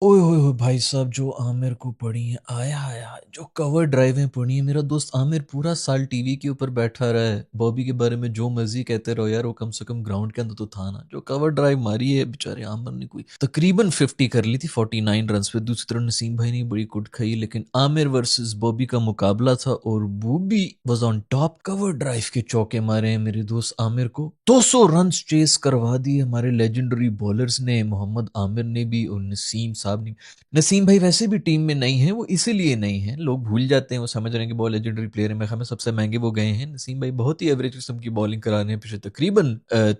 ओए होए होए भाई साहब, जो आमिर को पड़ी है, आया आया जो कवर ड्राइवें पड़ी है। मेरा दोस्त आमिर पूरा साल टीवी के ऊपर बैठा रहा है, बॉबी के बारे में जो मर्जी कहते रहो यार, वो कम से कम ग्राउंड के अंदर तो था ना। जो कवर ड्राइव मारी है बेचारे आमिर ने, कोई तकरीबन 50 कर ली थी 49 रन पे। दूसरी तरफ नसीम भाई ने बड़ी कुट खाई, लेकिन आमिर वर्सेस बॉबी का मुकाबला था और Bobby was on top. Cover drive के चौके मारे हैं मेरे दोस्त आमिर को, 200 रन चेस करवा दिए हमारे लेजेंडरी बॉलर्स ने, मोहम्मद आमिर ने भी और नसीम साहब ने। नसीम भाई वैसे भी टीम में नहीं है, वो इसीलिए नहीं है, लोग भूल जाते हैं, वो समझ रहे हैं कि बहुत लेजेंडरी प्लेयर है। मैं हमें सबसे महंगे वो गए हैं। नसीम भाई बहुत ही एवरेज किस्म की बॉलिंग करा रहे हैं पिछले तकरीबन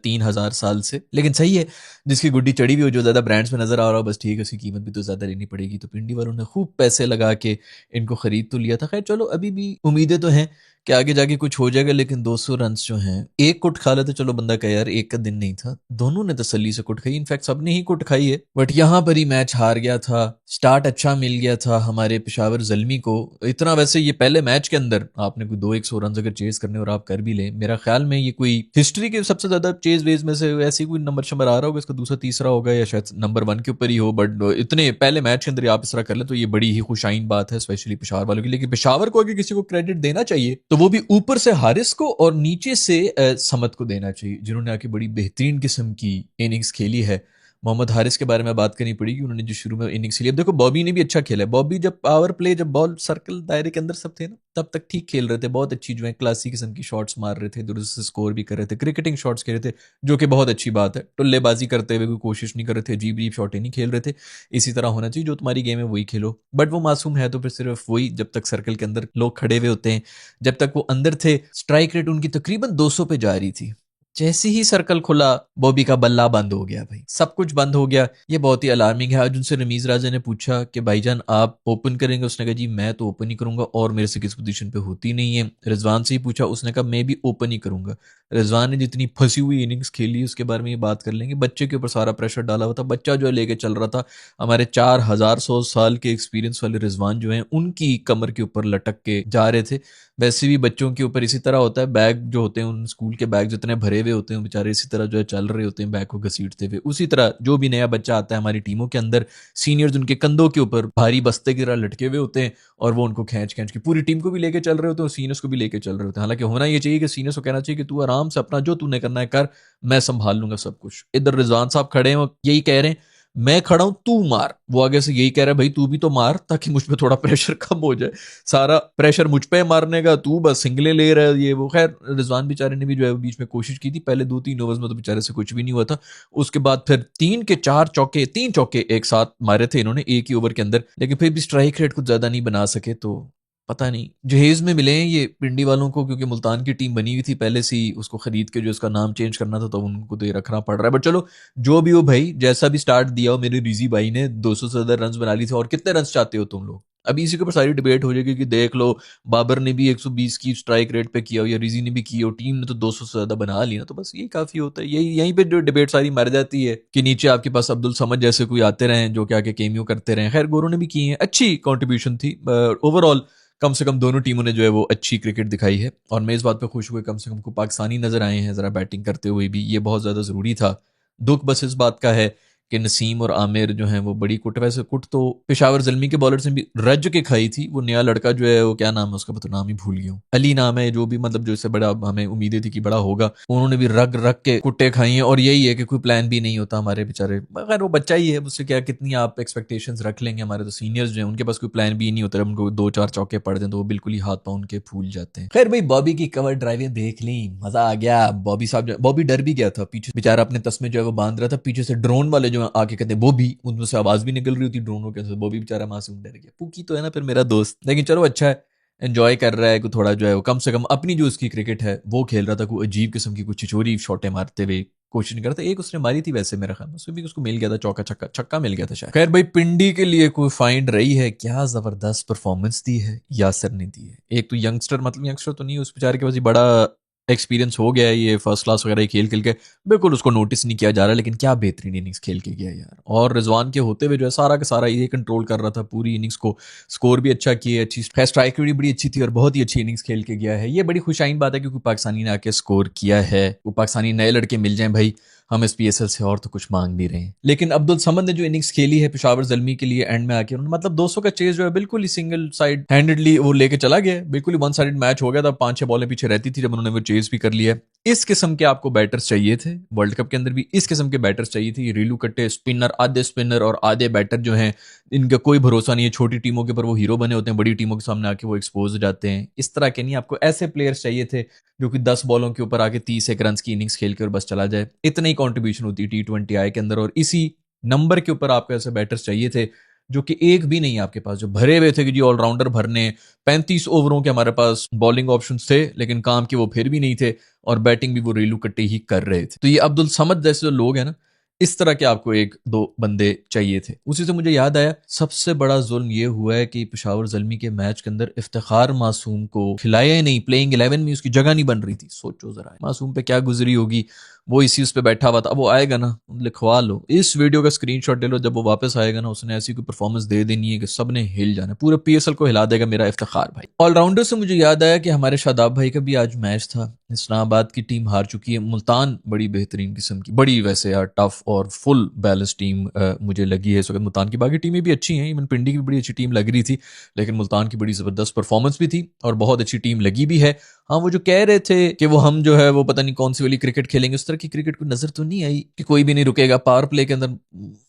3,000 साल से, लेकिन सही है। जिसकी गुड्डी चढ़ी हुई हो, जो ज्यादा ब्रांड्स में नजर आ रहा हो, बस ठीक है, उसकी कीमत भी तो ज्यादा लेनी पड़ेगी। तो पिंडी वालों ने खूब पैसे लगा के इनको खरीद तो लिया था। खैर चलो, अभी भी उम्मीदें तो हैं कि आगे जाके कुछ हो जाएगा, लेकिन 200 रन जो हैं, एक कुट खा लेते चलो बंदा कहे यार एक का दिन नहीं था। दोनों ने तसल्ली से कुट खाई, इनफैक्ट सबने ही कुट खाई है, बट यहां पर ही मैच हार गया था। स्टार्ट अच्छा मिल गया था हमारे पेशावर जल्मी को। इतना वैसे ये पहले मैच के अंदर आपने कोई 200 रन अगर चेज करने और आप कर भी ले, मेरा ख्याल में ये कोई हिस्ट्री के सबसे ज्यादा चेज वेज में से ऐसी कोई नंबर शंबर आ रहा होगा, इसका दूसरा तीसरा होगा या शायद नंबर 1 के ऊपर ही हो। बट इतने पहले मैच के अंदर आप इस तरह कर ले तो ये बड़ी ही खुशाइन बात है, स्पेशली पेशावर वालों की। लेकिन पेशावर को अगर किसी को क्रेडिट देना चाहिए तो वो भी ऊपर से हारिस को और नीचे से समत को देना चाहिए, जिन्होंने आके बड़ी बेहतरीन किस्म की इनिंग्स खेली है। मोहम्मद हारिस के बारे में बात करनी पड़ेगी, उन्होंने जो शुरू में इनिंग्स खेली। अब देखो बॉबी ने भी अच्छा खेला है। बॉबी जब पावर प्ले, जब बॉल सर्कल दायरे के अंदर सब थे ना, तब तक ठीक खेल रहे थे, बहुत अच्छी जो है क्लासी किस्म की शॉट्स मार रहे थे, दुरुस्त से स्कोर भी कर रहे थे, क्रिकेटिंग शॉट्स खेल रहे थे, जो कि बहुत अच्छी बात है। टुल्लेबाजी करते हुए कोई कोशिश नहीं कर रहे थे, अजीब अजीब शॉटें नहीं खेल रहे थे। इसी तरह होना चाहिए, जो तुम्हारी गेम है वही खेलो। बट वो मासूम है तो फिर सिर्फ वही, जब तक सर्कल के अंदर लोग खड़े हुए होते हैं, जब तक वो अंदर थे, स्ट्राइक रेट उनकी तकरीबन 200 पे जा रही थी। जैसे ही सर्कल खुला, बॉबी का बल्ला बंद हो गया भाई, सब कुछ बंद हो गया। ये बहुत ही अलार्मिंग है। आज उनसे रमीज राजा ने पूछा कि भाईजान आप ओपन करेंगे? उसने कहा जी मैं तो ओपन ही करूंगा, और मेरे से किस पोजीशन पे होती नहीं है। रिजवान से ही पूछा, उसने कहा मैं भी ओपन ही करूंगा। रिजवान ने जितनी फंसी हुई इनिंग्स खेली उसके बारे में ये बात कर लेंगे। बच्चे के ऊपर सारा प्रेशर डाला हुआ था, बच्चा जो है लेके चल रहा था। हमारे 4,100 साल के एक्सपीरियंस वाले रिजवान जो है, उनकी कमर के ऊपर लटक के जा रहे थे। वैसे भी बच्चों के ऊपर इसी तरह होता है, बैग जो होते हैं उन स्कूल के बैग जितने भरे हुए होते हैं, बेचारे इसी तरह जो है चल रहे होते हैं बैग को घसीटते हुए। उसी तरह जो भी नया बच्चा आता है हमारी टीमों के अंदर, सीनियर्स उनके कंधों के ऊपर भारी बस्ते की तरह लटके हुए होते हैं, और वो उनको खींच खींच के पूरी टीम को भी लेके चल रहे होते हैं और सीनियर्स को भी लेके चल रहे होते हैं। हालांकि होना ये चाहिए कि सीनियर्स को कहना चाहिए कि तू आराम से अपना जो तूने करना है कर, मैं संभाल लूंगा सब कुछ। इधर रिजवान साहब खड़े हैं, यही कह रहे हैं मैं खड़ा हूं तू मार। वो आगे से यही कह रहा है भाई तू भी तो मार, ताकि मुझ पे थोड़ा प्रेशर कम हो जाए। सारा प्रेशर मुझ पे मारने का, तू बस सिंगले ले रहा है, ये वो। खैर रिजवान बेचारे ने भी जो है बीच में कोशिश की थी, पहले 2-3 ओवर्स में तो बेचारे से कुछ भी नहीं हुआ था। उसके बाद फिर 3 के 4 चौके, 3 चौके एक साथ मारे थे इन्होंने एक ही ओवर के अंदर, लेकिन फिर भी स्ट्राइक रेट कुछ ज्यादा नहीं बना सके। तो पता नहीं जहेज में मिले हैं ये पिंडी वालों को, क्योंकि मुल्तान की टीम बनी हुई थी पहले से ही, उसको खरीद के जो उसका नाम चेंज करना था तो उनको तो ये रखना पड़ रहा है। बट चलो जो भी हो भाई, जैसा भी स्टार्ट दिया हो, मेरे रिजी भाई ने 200 से ज्यादा रन बना ली थे। और कितने रन चाहते हो तुम लोग? अभी इसी के ऊपर सारी डिबेट हो जाएगी कि देख लो बाबर ने भी 120 की स्ट्राइक रेट पे किया हो, या रिजी ने भी की हो, टीम ने तो 200 से ज्यादा बना ली ना, तो बस यही काफी होता है। यही यहीं पे जो डिबेट सारी मर जाती है कि नीचे आपके पास अब्दुल समद जैसे कोई आते रहे जो कि आके केमियो करते रहे। खैर गोरों ने भी की है, अच्छी कॉन्ट्रीब्यूशन थी ओवरऑल। कम से कम दोनों टीमों ने जो है वो अच्छी क्रिकेट दिखाई है, और मैं इस बात पे खुश हुए कम से कम को पाकिस्तानी नजर आए हैं जरा बैटिंग करते हुए भी, ये बहुत ज्यादा जरूरी था। दुख बस इस बात का है कि नसीम और आमिर जो हैं वो बड़ी कुट, वैसे कुट तो पेशावर जल्मी के बॉलर से भी रज के खाई थी। वो नया लड़का जो है वो क्या नाम है उसका, तो नाम ही भूल गया हूँ, अली नाम है, जो भी मतलब जो इससे बड़ा हमें उम्मीदें थी कि बड़ा होगा, उन्होंने भी रग रग के कुट्टे खाई हैं। और यही है कि कोई प्लान भी नहीं होता हमारे बेचारे, मगर वो बच्चा ही है, उससे क्या कितनी आप एक्सपेक्टेशंस रख लेंगे। हमारे तो सीनियर्स जो हैं उनके पास कोई प्लान भी नहीं होता, जब उनको 2-4 चौके पड़ जाए तो वो बिल्कुल ही हाथ पाँव उनके फूल जाते हैं। खैर भाई बॉबी की कवर ड्राइवें देख ली, मजा आ गया। बॉबी साहब, बॉबी डर भी गया था, पीछे बेचारा अपने तस्मे जो है वो बांध रहा था, पीछे से ड्रोन वाले जो आके कहते हैं बॉबी, उनमें से आवाज भी निकल रही होती ड्रोनों के, बॉबी बेचारा मासूम डर गया। पूकी तो है ना फिर मेरा दोस्त, लेकिन चलो अच्छा है, एंजॉय कर रहा है। कोई थोड़ा जो है वो कम से कम अपनी जो उसकी क्रिकेट है वो खेल रहा था, कोई अजीब किस्म की कुछ छिछोरी शॉटें मारते हुए कोशिश नहीं करता। एक उसने मारी थी वैसे मेरा ख्याल में, उसमें भी उसको मिल गया था चौका, छक्का छक्का मिल गया था शायद। खैर भाई पिंडी के लिए कोई फाइंड रही है, क्या जबरदस्त परफॉर्मेंस दी है यासर ने दी है। एक तो यंगस्टर, मतलब यंगस्टर तो नहीं, उस बेचारे के पास ही बड़ा एक्सपीरियंस हो गया है, ये फर्स्ट क्लास वगैरह खेल खेल के बिल्कुल उसको नोटिस नहीं किया जा रहा, लेकिन क्या बेहतरीन इनिंग्स खेल के गया यार। और रिजवान के होते हुए जो है सारा का सारा ये कंट्रोल कर रहा था पूरी इनिंग्स को, स्कोर भी अच्छा किए, अच्छी स्ट्राइक भी बड़ी अच्छी थी, और बहुत ही अच्छी इनिंग्स खेल के गया है। ये बड़ी खुशाइन बात है क्योंकि पाकिस्तानी ने आके स्कोर किया है। वो पाकिस्तानी नए लड़के मिल जाएं भाई, हम इस पीएसएल से और तो कुछ मांग नहीं रहे हैं। लेकिन अब्दुल समद ने जो इनिंग्स खेली है पेशावर ज़ल्मी के लिए एंड में आके, उन्होंने मतलब 200 का चेज जो है बिल्कुल ही सिंगल साइड हैंडेडली वो लेके चला गया, बिल्कुल ही वन साइडेड मैच हो गया था। 5-6 बॉलें पीछे रहती थी जब उन्होंने वो चेज भी कर लिया। इस किस्म के आपको बैटर्स चाहिए थे, वर्ल्ड कप के अंदर भी इस किस्म के बैटर्स चाहिए थे। ये रीलू कट्टे स्पिनर और आधे बैटर जो हैं, इनका कोई भरोसा नहीं है। छोटी टीमों के ऊपर वो हीरो बने होते हैं, बड़ी टीमों के सामने आके वो एक्सपोज हो जाते हैं। इस तरह के नहीं, आपको ऐसे प्लेयर्स चाहिए थे जो कि 10 बॉलों के ऊपर आके 30 रन की इनिंग्स खेल कर बस चला जाए। इतनी ही कॉन्ट्रीब्यूशन होती है T20I के अंदर, और इसी नंबर के ऊपर आपको ऐसे बैटर्स चाहिए थे जो कि एक भी नहीं आपके पास, जो भरे हुए थे कि जी ऑलराउंडर भरने। 35 ओवरों के हमारे पास बॉलिंग ऑप्शंस थे, लेकिन काम के वो फिर भी नहीं थे, और बैटिंग भी वो रेलू कट्टे ही कर रहे थे। तो ये अब्दुल समद जैसे जो लोग हैं ना, इस तरह के आपको एक दो बंदे चाहिए थे। उसी से मुझे याद आया, सबसे बड़ा जुल्म ये हुआ है कि पेशावर ज़ल्मी के मैच के अंदर इफ्तिखार मासूम को खिलाया ही नहीं। प्लेइंग 11 में उसकी जगह नहीं बन रही थी। सोचो जरा मासूम पे क्या गुजरी होगी। वो इसी उस पे बैठा हुआ था। अब वो आएगा ना, लिखवा लो, इस वीडियो का स्क्रीनशॉट ले लो, जब वो वापस आएगा ना, उसने ऐसी कोई परफॉर्मेंस दे देनी है कि सबने हिल जाना, पूरे पीएसएल को हिला देगा मेरा इफ्तिखार भाई। ऑलराउंडर से मुझे याद आया कि हमारे शादाब भाई का भी आज मैच था। इस्लामाबाद की टीम हार चुकी है। मुल्तान बड़ी बेहतरीन किस्म की, बड़ी वैसे यार टफ और फुल बैलेंस टीम मुझे लगी है इस वक्त। मुल्तान की बाकी टीमें भी अच्छी हैं, इवन पिंडी की भी बड़ी अच्छी टीम लग रही थी, लेकिन मुल्तान की बड़ी जबरदस्त परफॉर्मेंस भी थी और बहुत अच्छी टीम लगी भी है। हाँ, वो जो कह रहे थे कि वो हम जो है वो पता नहीं कौन सी वाली क्रिकेट खेलेंगे, उस तरह की क्रिकेट को नजर तो नहीं आई कि कोई भी नहीं रुकेगा। पावर प्ले के अंदर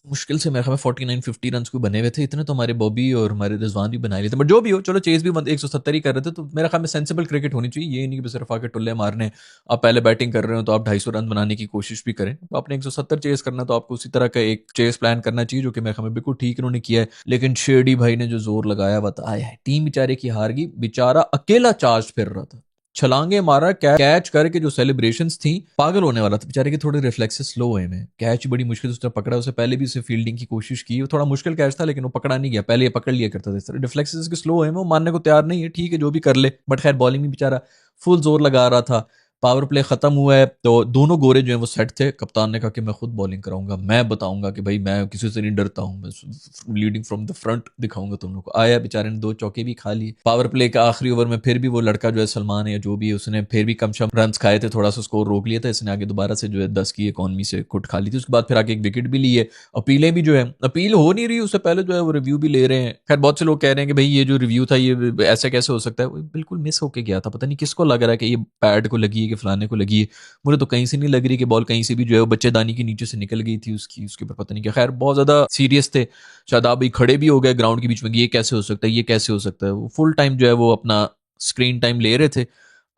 मुश्किल से मेरे ख्याल में 49-50 रन को बने हुए थे। इतने तो हमारे बॉबी और हमारे रिजवान भी बनाए लेते, बट जो भी हो, चलो चेज भी 170 ही कर रहे थे। तो मेरा ख्याल में सेंसिबल क्रिकेट होनी चाहिए, ये नहीं कि सिर्फ आके टुल्ले मारने। आप पहले बैटिंग कर रहे हो तो आप 250 रन बनाने की कोशिश भी करें। तो आपने 170 चेस करना, तो आपको उसी तरह का एक चेस प्लान करना चाहिए, जो कि मेरे ख्याल में बिल्कुल ठीक इन्होंने किया है। लेकिन शेरडी भाई ने जो जोर लगाया बताया, टीम बेचारे की हार गई। बेचारा अकेला चार्ज फिर रहा था, छलांगे मारा, कैच करके जो सेलिब्रेशंस थी, पागल होने वाला था बेचारे के। थोड़े रिफ्लेक्सेस स्लो हुए में, कैच बड़ी मुश्किल से उसने पकड़ा। उससे पहले भी उसे फील्डिंग की कोशिश की, वो थोड़ा मुश्किल कैच था लेकिन वो पकड़ा नहीं गया। पहले ये पकड़ लिया करता था इस तरह। रिफ्लेक्सेस के स्लो हुए में, वो मानने को तैयार नहीं है। ठीक है, जो भी कर ले, बट खैर बॉलिंग में बेचारा फुल जोर लगा रहा था। पावर प्ले खत्म हुआ है तो दोनों गोरे जो है वो सेट थे। कप्तान ने कहा कि मैं खुद बॉलिंग कराऊंगा, मैं बताऊंगा कि भाई मैं किसी से नहीं डरता हूं, मैं लीडिंग फ्रॉम द फ्रंट दिखाऊंगा तुम लोग को। आया, बेचारे ने 2 चौके भी खा लिए। पावर प्ले के आखिरी ओवर में फिर भी वो लड़का जो है सलमान है या जो भी है, उसने फिर भी कम शम रन खाए थे, थोड़ा सा स्कोर रोक लिया था। इसने आगे दोबारा से जो है 10 की इकॉनमी से कुट खा ली थी। उसके बाद फिर आगे एक विकेट भी ली है। अपीलें भी जो है, अपील हो नहीं रही, उससे पहले जो है वो रिव्यू भी ले रहे हैं। खैर बहुत से लोग कह रहे हैं कि भाई ये जो रिव्यू था ये ऐसा कैसे हो सकता है, वो बिल्कुल मिस होके गया था। पता नहीं किसको लग रहा है कि ये पैड को लगी है कि फलाने को लगी है। मुझे तो कहीं से नहीं लग रही कि बॉल कहीं से भी जो है वो बच्चेदानी के नीचे से निकल गई थी उसकी, उसके ऊपर पता नहीं क्या। खैर बहुत ज्यादा सीरियस थे। शादाब भाई खड़े भी हो गए ग्राउंड के बीच में, ये कैसे हो सकता है, ये कैसे हो सकता है। वो फुल टाइम जो है वो अपना स्क्रीन टाइम ले रहे थे।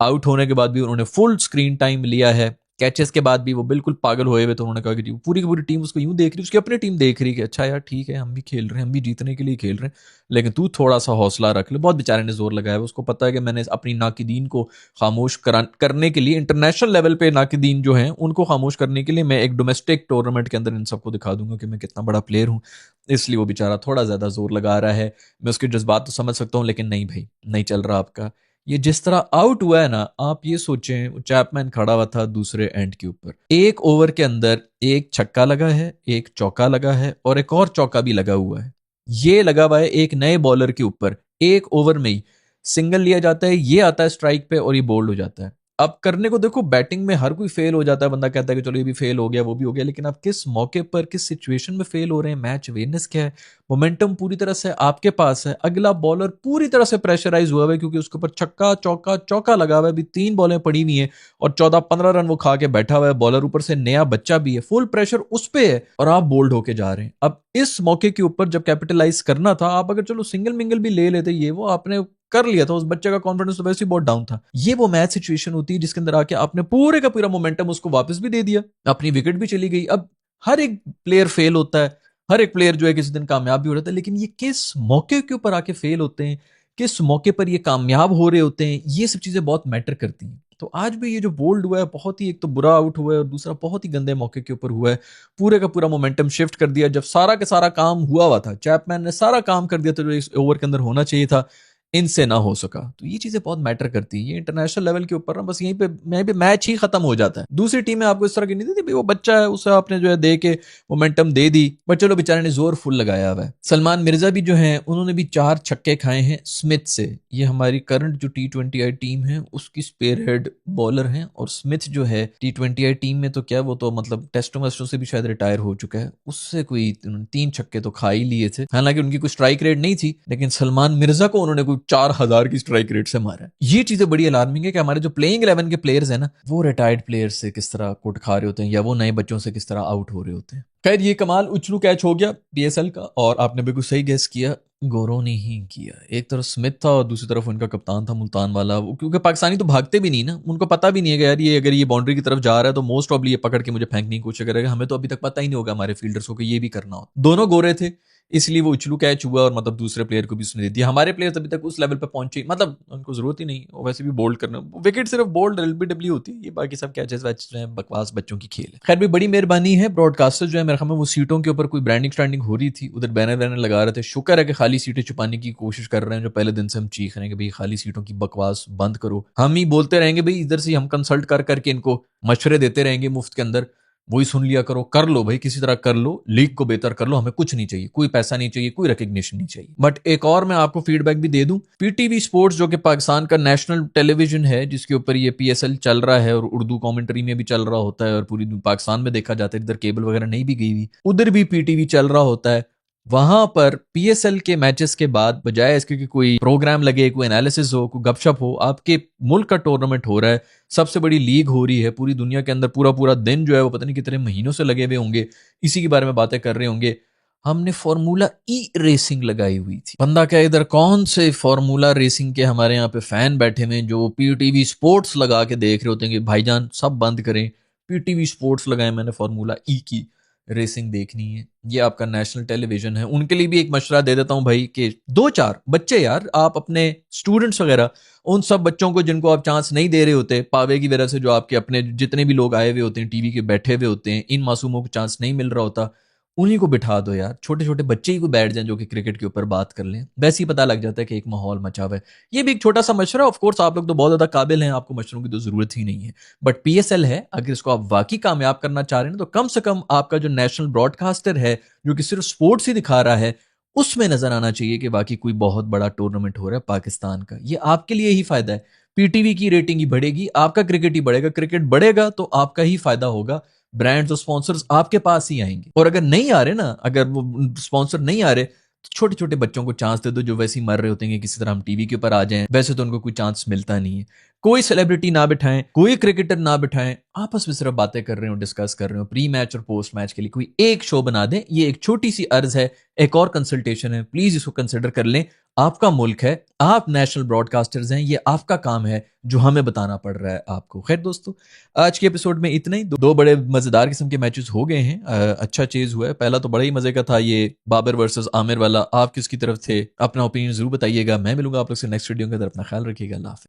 आउट होने के बाद भी उन्होंने फुल स्क्रीन टाइम लिया है। कैचेस के बाद भी वो बिल्कुल पागल हुए हुए। तो उन्होंने कहा कि पूरी की पूरी टीम उसको यूं देख रही, उसकी अपनी टीम देख रही कि अच्छा यार ठीक है, हम भी खेल रहे हैं, हम भी जीतने के लिए खेल रहे हैं, लेकिन तू थोड़ा सा हौसला रख ले। बहुत बेचारे ने जोर लगाया है, उसको पता है कि मैंने अपनी नाकिदीन को खामोश करने के लिए, इंटरनेशनल लेवल पे नाकिदीन जो हैं उनको खामोश करने के लिए, मैं एक डोमेस्टिक टूर्नामेंट के अंदर इन सबको दिखा दूंगा कि मैं कितना बड़ा प्लेयर हूँ। इसलिए वो बेचारा थोड़ा ज्यादा जोर लगा रहा है। मैं उसके जज्बात तो समझ सकता हूँ, लेकिन नहीं भाई, नहीं चल रहा आपका। ये जिस तरह आउट हुआ है ना, आप ये सोचें, चैपमैन खड़ा हुआ था दूसरे एंड के ऊपर, एक ओवर के अंदर एक छक्का लगा है, एक चौका लगा है और एक और चौका भी लगा हुआ है। ये लगा हुआ है एक नए बॉलर के ऊपर। एक ओवर में ही सिंगल लिया जाता है, ये आता है स्ट्राइक पे और ये बोल्ड हो जाता है। अब करने को देखो, बैटिंग में हर कोई फेल हो जाता है, बंदा कहता है कि चलो ये भी फेल हो गया, वो भी हो गया, लेकिन आप किस मौके पर, किस सिचुएशन में फेल हो रहे हैं। मैच अवेयरनेस क्या है, मोमेंटम पूरी तरह से आपके पास है। अगला बॉलर पूरी तरह से प्रेशराइज हुआ है क्योंकि उसके ऊपर छक्का चौका चौका लगा हुआ है, अभी 3 बॉलें पड़ी हुई हैं और 14-15 रन वो खा के बैठा हुआ है। बॉलर ऊपर से नया बच्चा भी है, फुल प्रेशर उस पे है और आप बोल्ड होके जा रहे हैं। अब इस मौके के ऊपर जब कैपिटलाइज करना था, आप अगर चलो सिंगल मिंगल भी ले लेते, ये वो आपने कर लिया था। उस बच्चे का कॉन्फिडेंस तो वैसे ही बहुत डाउन था। ये वो मैच सिचुएशन होती है जिसके अंदर आके आपने पूरे का पूरा मोमेंटम उसको वापस भी दे दिया, अपनी विकेट भी चली गई। अब हर एक प्लेयर फेल होता है, हर एक प्लेयर जो है किसी दिन कामयाब भी हो रहा था, लेकिन ये किस मौके के ऊपर आके फेल होते हैं, किस मौके पर ये कामयाब हो रहे होते हैं, ये सब चीजें बहुत मैटर करती हैं। तो आज भी ये जो बोल्ड हुआ है, बहुत ही, एक तो बुरा आउट हुआ है और दूसरा बहुत ही गंदे मौके के ऊपर हुआ है। पूरे का पूरा मोमेंटम शिफ्ट कर दिया। जब सारा का सारा काम हुआ था, चैपमैन ने सारा काम कर दिया था जो इस ओवर के अंदर होना चाहिए था, इनसे ना हो सका। तो ये चीजें बहुत मैटर करती है। ये इंटरनेशनल लेवल के ऊपर ना बस यहीं पे मैच ही खत्म हो जाता है। दूसरी टीम में आपको इस तरह की नहीं देती, भाई वो बच्चा है, उसे आपने जो है दे के मोमेंटम दे दी, बट चलो बेचारे ने जोर फुल लगाया हुआ है। सलमान मिर्जा भी जो है उन्होंने भी 4 छक्के खाए हैं स्मिथ से। ये हमारी करंट जो T20I टीम है उसकी स्पेयर हेड बॉलर हैं, और स्मिथ जो है T20I टीम में तो क्या, वो तो मतलब टेस्टों वेस्टों से भी शायद रिटायर हो चुका है। उससे कोई 3 छक्के तो खा ही लिए थे। हालांकि उनकी कोई स्ट्राइक रेट नहीं थी, लेकिन सलमान मिर्जा को उन्होंने कोई 4000 की स्ट्राइक रेट से मारा है। ये चीजें बड़ी अलार्मिंग है कि हमारे जो प्लेइंग 11 के प्लेयर्स हैं ना, वो रिटायर्ड प्लेयर्स से किस तरह कुट खा रहे होते हैं, या वो नए बच्चों से किस तरह आउट हो रहे होते हैं। खैर, ये कमाल उछलू कैच हो गया PSL का, और आपने बिल्कुल सही गेस किया, गोरों ने ही किया। एक तरफ स्मिथ था और दूसरी तरफ उनका कप्तान था मुल्तान वाला। क्योंकि पाकिस्तानी तो भागते भी नहीं ना, उनको पता भी नहीं है कि यार ये अगर ये बाउंड्री की तरफ जा रहा है तो मोस्ट प्रॉब्ली ये पकड़ के मुझे फेंकने की कोशिश करेगा। हमें तो अभी तक पता ही नहीं होगा हमारे फील्डर्स को कि ये भी करना हो। दोनों गोरे थे, इसलिए वो उछलू कैच हुआ, और मतलब दूसरे प्लेयर को भी उसने दे दिया। हमारे प्लेयर्स अभी तक उस लेवल पे पहुंचे, मतलब उनको जरूरत ही नहीं, वैसे भी बोल्ड करना, विकेट सिर्फ बोल्ड LBW होती है, ये बाकी सब कैचेस वैचेस जो है बकवास बच्चों की खेल है। खैर भी बड़ी मेहरबानी है ब्रॉडकास्टर जो है, मेरे ख्याल में वो सीटों के ऊपर कोई ब्रांडिंग स्टैंडिंग हो रही थी, उधर बैनर वैनर लगा रहे थे। शुक्र है कि खाली सीटें छुपाने की कोशिश कर रहे हैं, जो पहले दिन से हम चीख रहे हैं कि भाई खाली सीटों की बकवास बंद करो। हम ही बोलते रहेंगे भाई, इधर से हम कंसल्ट कर करके इनको मशवरे देते रहेंगे मुफ्त के अंदर, वही सुन लिया करो, कर लो भाई, किसी तरह कर लो, लीग को बेहतर कर लो, हमें कुछ नहीं चाहिए, कोई पैसा नहीं चाहिए, कोई रिकग्निशन नहीं चाहिए। बट एक और मैं आपको फीडबैक भी दे दूं, PTV स्पोर्ट्स जो कि पाकिस्तान का नेशनल टेलीविजन है, जिसके ऊपर ये PSL चल रहा है और उर्दू कमेंट्री में भी चल रहा होता है, और पूरी पाकिस्तान में देखा जाता है, इधर केबल वगैरह नहीं भी गई हुई, उधर भी PTV चल रहा होता है। वहां पर PSL के मैचेस के बाद, बजाय इसके कि कोई प्रोग्राम लगे, कोई एनालिसिस हो, कोई गपशप हो, आपके मुल्क का टूर्नामेंट हो रहा है, सबसे बड़ी लीग हो रही है पूरी दुनिया के अंदर, पूरा पूरा दिन जो है वो पता नहीं कितने महीनों से लगे हुए होंगे, इसी के बारे में बातें कर रहे होंगे। हमने फार्मूला ई रेसिंग लगाई हुई थी। बंदा क्या, इधर कौन से फार्मूला रेसिंग के हमारे यहाँ पे फैन बैठे हुए जो PTV स्पोर्ट्स लगा के देख रहे होते हैं कि भाईजान सब बंद करें, PTV स्पोर्ट्स लगाए, मैंने फार्मूला ई की रेसिंग देखनी है, ये आपका नेशनल टेलीविजन है। उनके लिए भी एक मशवरा दे देता हूं भाई, कि 2-4 बच्चे यार, आप अपने स्टूडेंट्स वगैरह, उन सब बच्चों को जिनको आप चांस नहीं दे रहे होते पावे की वजह से, जो आपके अपने जितने भी लोग आए हुए होते हैं टीवी के बैठे हुए होते हैं, इन मासूमों को चांस नहीं मिल रहा होता, उन्हीं को बिठा दो यार। छोटे छोटे बच्चे ही को बैठ जाएं जो कि क्रिकेट के ऊपर बात कर लें, वैसे ही पता लग जाता है कि एक माहौल मचा हुआ है। ये भी एक छोटा सा मशवरा। ऑफ कोर्स आप लोग तो बहुत ज्यादा काबिल हैं, आपको मशवरों की तो जरूरत ही नहीं है, बट PSL है, अगर इसको आप वाकई कामयाब करना चाह रहे हैं तो कम से कम आपका जो नेशनल ब्रॉडकास्टर है, जो कि सिर्फ स्पोर्ट्स ही दिखा रहा है, उसमें नजर आना चाहिए कि बाकी कोई बहुत बड़ा टूर्नामेंट हो रहा है पाकिस्तान का। ये आपके लिए ही फायदा है, PTV की रेटिंग ही बढ़ेगी, आपका क्रिकेट ही बढ़ेगा, क्रिकेट बढ़ेगा तो आपका ही फायदा होगा, ब्रांड्स और स्पॉन्सर्स आपके पास ही आएंगे। और अगर नहीं आ रहे ना, अगर वो स्पॉन्सर नहीं आ रहे, तो छोटे छोटे बच्चों को चांस दे दो जो वैसे ही मर रहे होते हैं किसी तरह हम टीवी के ऊपर आ जाएं। वैसे तो उनको कोई चांस मिलता नहीं है। कोई सेलिब्रिटी ना बिठाएं, कोई क्रिकेटर ना बिठाएं, आपस में सिर्फ बातें कर रहे हो, डिस्कस कर रहे हो, प्री मैच और पोस्ट मैच के लिए कोई एक शो बना दें। ये एक छोटी सी अर्ज है, एक और कंसल्टेशन है, प्लीज इसको कंसिडर कर लें। आपका मुल्क है, आप नेशनल ब्रॉडकास्टर्स हैं, ये आपका काम है जो हमें बताना पड़ रहा है आपको। खैर दोस्तों, आज के एपिसोड में इतना ही। दो बड़े मजेदार किस्म के मैचेस हो गए हैं, अच्छा चेज हुआ है। पहला तो बड़ा ही मजे का था, ये बाबर वर्सेस आमिर वाला। आप किसकी तरफ थे? अपना ओपिनियन जरूर बताइएगा। मैं मिलूंगा आप लोग से नेक्स्ट वीडियो के अंदर। अपना ख्याल रखिएगा। अल्लाह हाफिज़।